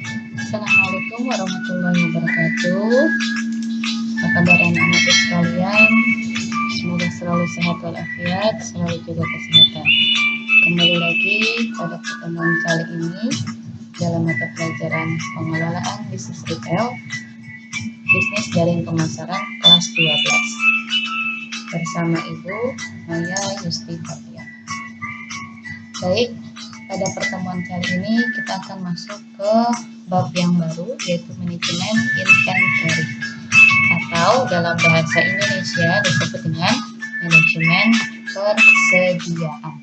Assalamualaikum warahmatullahi wabarakatuh. Apa kabar anak-anakku sekalian? Semoga selalu sehat walafiat, selalu jaga kesehatan. Kembali lagi pada pertemuan kali ini dalam mata pelajaran pengelolaan bisnis retail, bisnis jaring pemasaran kelas 12 bersama Ibu Maya Yusti Fatia. Baik, pada pertemuan kali ini kita akan masuk ke bab yang baru, yaitu manajemen inventory, atau dalam bahasa Indonesia disebut dengan manajemen persediaan.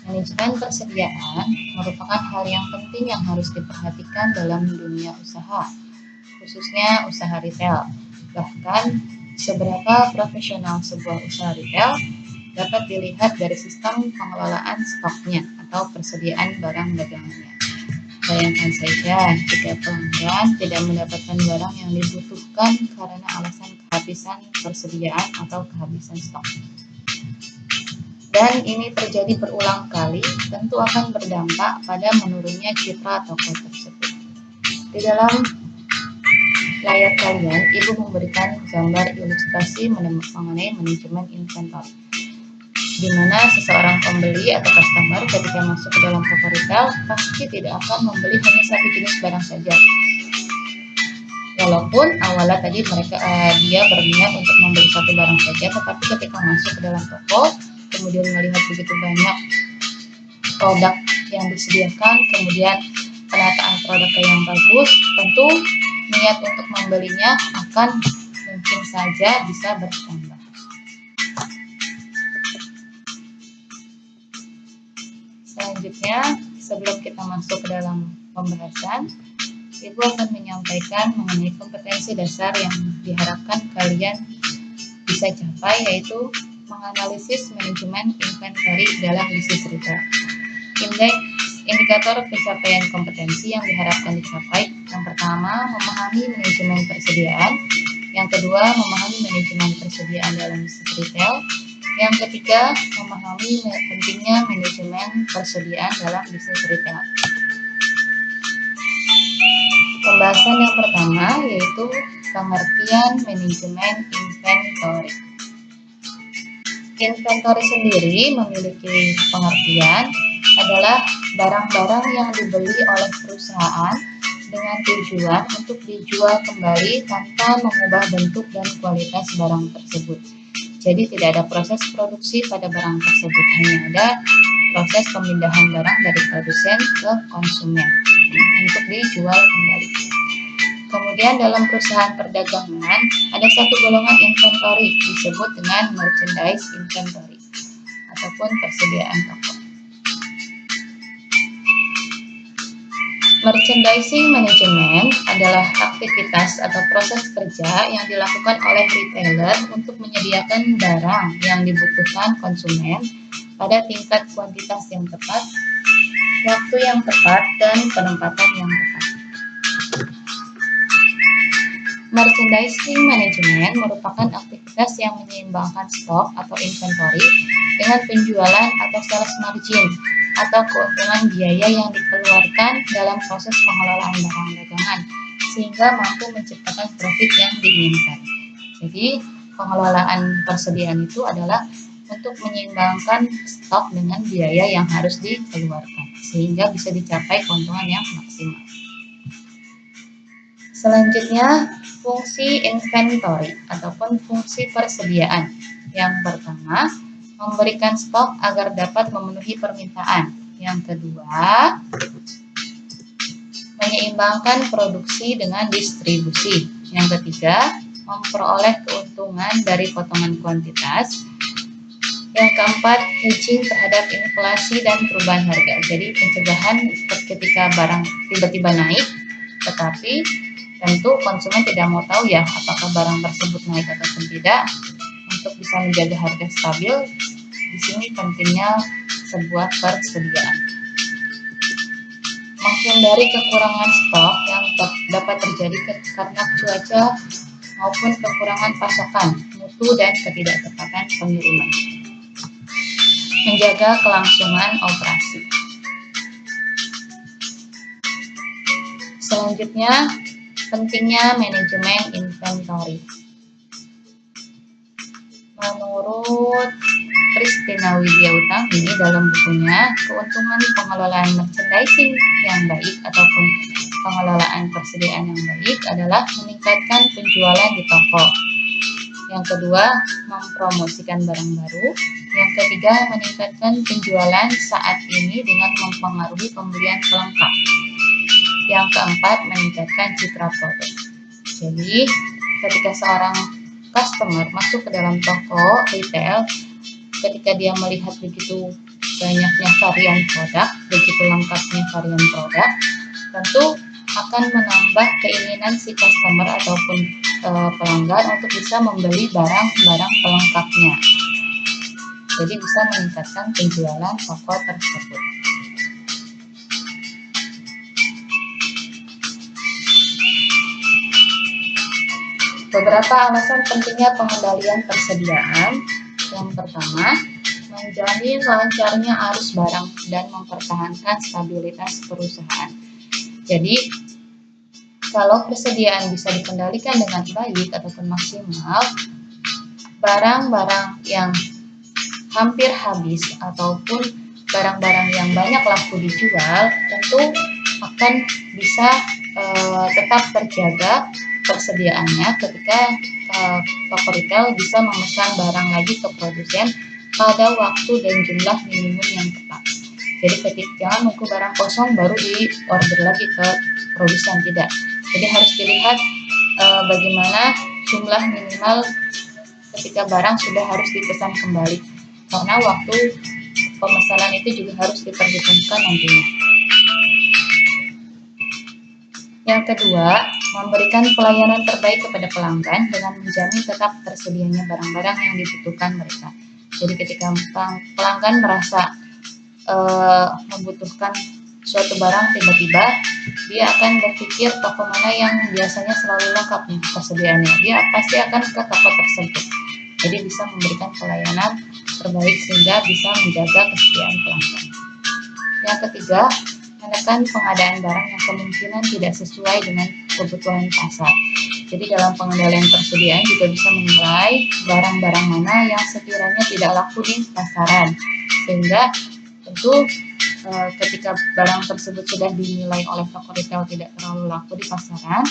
Manajemen persediaan merupakan hal yang penting yang harus diperhatikan dalam dunia usaha, khususnya usaha retail. Bahkan seberapa profesional sebuah usaha retail dapat dilihat dari sistem pengelolaan stoknya atau persediaan barang dagangannya. Bayangkan saja jika pelanggan tidak mendapatkan barang yang dibutuhkan karena alasan kehabisan persediaan atau kehabisan stok. Dan ini terjadi berulang kali, tentu akan berdampak pada menurunnya citra toko tersebut. Di dalam layar kalian, Ibu memberikan gambar ilustrasi mengenai manajemen inventory, di mana seseorang pembeli atau customer ketika masuk ke dalam toko retail pasti tidak akan membeli hanya satu jenis barang saja. Walaupun awalnya tadi dia berniat untuk membeli satu barang saja, tetapi ketika masuk ke dalam toko, kemudian melihat begitu banyak produk yang disediakan, kemudian penataan produknya yang bagus, tentu niat untuk membelinya akan mungkin saja bisa bertambah. Selanjutnya, sebelum kita masuk ke dalam pembahasan, Ibu akan menyampaikan mengenai kompetensi dasar yang diharapkan kalian bisa capai, yaitu menganalisis manajemen inventory dalam bisnis retail. Indikator pencapaian kompetensi yang diharapkan dicapai, yang pertama, memahami manajemen persediaan, yang kedua, memahami manajemen persediaan dalam bisnis retail, yang ketiga, memahami pentingnya manajemen persediaan dalam bisnis retail. Pembahasan yang pertama yaitu pengertian manajemen inventory. Inventory sendiri memiliki pengertian adalah barang-barang yang dibeli oleh perusahaan dengan tujuan untuk dijual kembali tanpa mengubah bentuk dan kualitas barang tersebut. Jadi tidak ada proses produksi pada barang tersebut, hanya ada proses pemindahan barang dari produsen ke konsumen untuk dijual kembali. Kemudian dalam perusahaan perdagangan ada satu golongan inventory disebut dengan merchandise inventory ataupun persediaan toko. Merchandising management adalah aktivitas atau proses kerja yang dilakukan oleh retailer untuk menyediakan barang yang dibutuhkan konsumen pada tingkat kuantitas yang tepat, waktu yang tepat, dan penempatan yang tepat. Merchandising management merupakan aktivitas yang menyeimbangkan stok atau inventory dengan penjualan atau sales margin atau keuntungan biaya yang dikeluarkan dalam proses pengelolaan barang dagangan sehingga mampu menciptakan profit yang diinginkan. Jadi pengelolaan persediaan itu adalah untuk menyeimbangkan stok dengan biaya yang harus dikeluarkan sehingga bisa dicapai keuntungan yang maksimal. Selanjutnya, fungsi inventory ataupun fungsi persediaan. Yang pertama, memberikan stok agar dapat memenuhi permintaan. Yang kedua, menyeimbangkan produksi dengan distribusi. Yang ketiga, memperoleh keuntungan dari potongan kuantitas. Yang keempat, hedging terhadap inflasi dan perubahan harga. Jadi pencegahan ketika barang tiba-tiba naik, tetapi tentu konsumen tidak mau tahu ya apakah barang tersebut naik ataupun tidak. Untuk bisa menjaga harga stabil, di sini pentingnya sebuah persediaan. Menghindari kekurangan stok yang dapat terjadi karena cuaca maupun kekurangan pasokan, mutu dan ketidaktepatan pengiriman. Menjaga kelangsungan operasi. Selanjutnya, pentingnya manajemen inventory. Menurut Christina Widya Utami dalam bukunya, keuntungan pengelolaan merchandising yang baik ataupun pengelolaan persediaan yang baik adalah meningkatkan penjualan di toko. Yang kedua, mempromosikan barang baru. Yang ketiga, meningkatkan penjualan saat ini dengan mempengaruhi pembelian pelengkap. Yang keempat, meningkatkan citra produk. Jadi, ketika seorang customer masuk ke dalam toko retail, ketika dia melihat begitu banyaknya varian produk, begitu lengkapnya varian produk, tentu akan menambah keinginan si customer ataupun pelanggan untuk bisa membeli barang-barang pelengkapnya. Jadi bisa meningkatkan penjualan toko tersebut. Beberapa alasan pentingnya pengendalian persediaan. Yang pertama, menjamin lancarnya arus barang dan mempertahankan stabilitas perusahaan. Jadi, kalau persediaan bisa dikendalikan dengan baik ataupun maksimal, barang-barang yang hampir habis ataupun barang-barang yang banyak laku dijual tentu akan bisa tetap terjaga persediaannya ketika toko retail bisa memesan barang lagi ke produsen pada waktu dan jumlah minimum yang tepat. Jadi jangan nunggu barang kosong baru di order lagi ke produsen, tidak. Jadi harus dilihat bagaimana jumlah minimal ketika barang sudah harus dipesan kembali, karena waktu pemesanan itu juga harus diperhitungkan nantinya. Yang kedua, memberikan pelayanan terbaik kepada pelanggan dengan menjamin tetap tersedianya barang-barang yang dibutuhkan mereka. Jadi ketika pelanggan merasa membutuhkan suatu barang tiba-tiba, dia akan berpikir toko mana yang biasanya selalu lengkap nih persediaannya. Dia pasti akan ke toko tersebut. Jadi bisa memberikan pelayanan terbaik sehingga bisa menjaga kesetiaan pelanggan. Yang ketiga, menekan pengadaan barang yang kemungkinan tidak sesuai dengan kebutuhan pasar. Jadi dalam pengendalian persediaan juga bisa menilai barang-barang mana yang sekiranya tidak laku di pasaran, sehingga tentu ketika barang tersebut sudah dinilai oleh toko retail tidak terlalu laku di pasaran,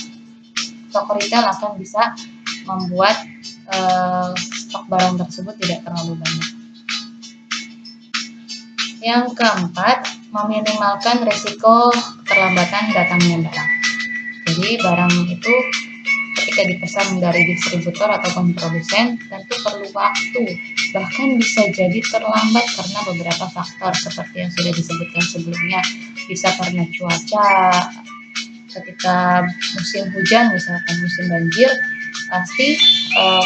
toko retail akan bisa membuat stok barang tersebut tidak terlalu banyak. Yang keempat, meminimalkan risiko keterlambatan datangnya barang. Jadi barang itu ketika dipesan dari distributor ataupun produsen tentu perlu waktu, bahkan bisa jadi terlambat karena beberapa faktor seperti yang sudah disebutkan sebelumnya. Bisa karena cuaca, ketika musim hujan misalkan musim banjir, pasti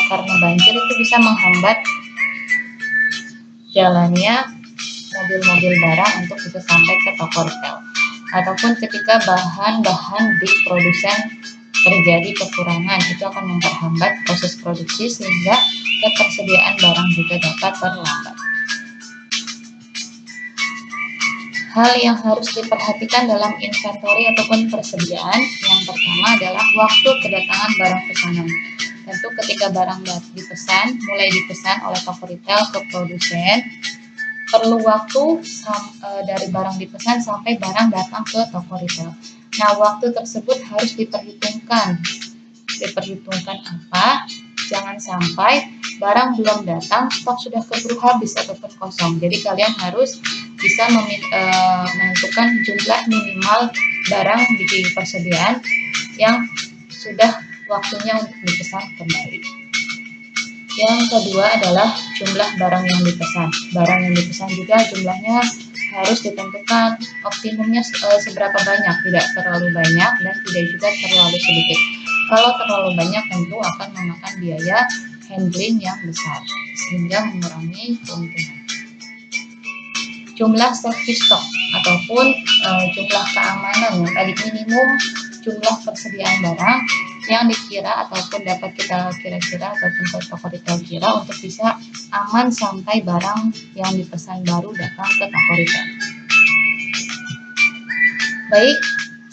karena banjir itu bisa menghambat jalannya mobil-mobil barang untuk bisa sampai ke toko retail, ataupun ketika bahan-bahan di produsen terjadi kekurangan, itu akan memperhambat proses produksi sehingga ketersediaan barang juga dapat terlambat. Hal yang harus diperhatikan dalam inventory ataupun persediaan, yang pertama adalah waktu kedatangan barang pesanan. Tentu ketika barang mulai dipesan oleh toko retail ke produsen, perlu waktu dari barang dipesan sampai barang datang ke toko retail. Nah, waktu tersebut harus diperhitungkan. Diperhitungkan apa? Jangan sampai barang belum datang, stok sudah keburu habis ataupun kosong. Jadi kalian harus bisa menentukan jumlah minimal barang di persediaan yang sudah waktunya untuk dipesan kembali. Yang kedua adalah jumlah barang yang dipesan. Barang yang dipesan juga jumlahnya harus ditentukan optimumnya seberapa banyak, tidak terlalu banyak dan tidak juga terlalu sedikit. Kalau terlalu banyak tentu akan memakan biaya handling yang besar sehingga mengurangi keuntungan. Jumlah safety stock ataupun jumlah keamanan yang tadi minimum jumlah persediaan barang yang dikira ataupun dapat kita kira-kira ataupun toko retail kira untuk bisa aman sampai barang yang dipesan baru datang ke toko retail. Baik,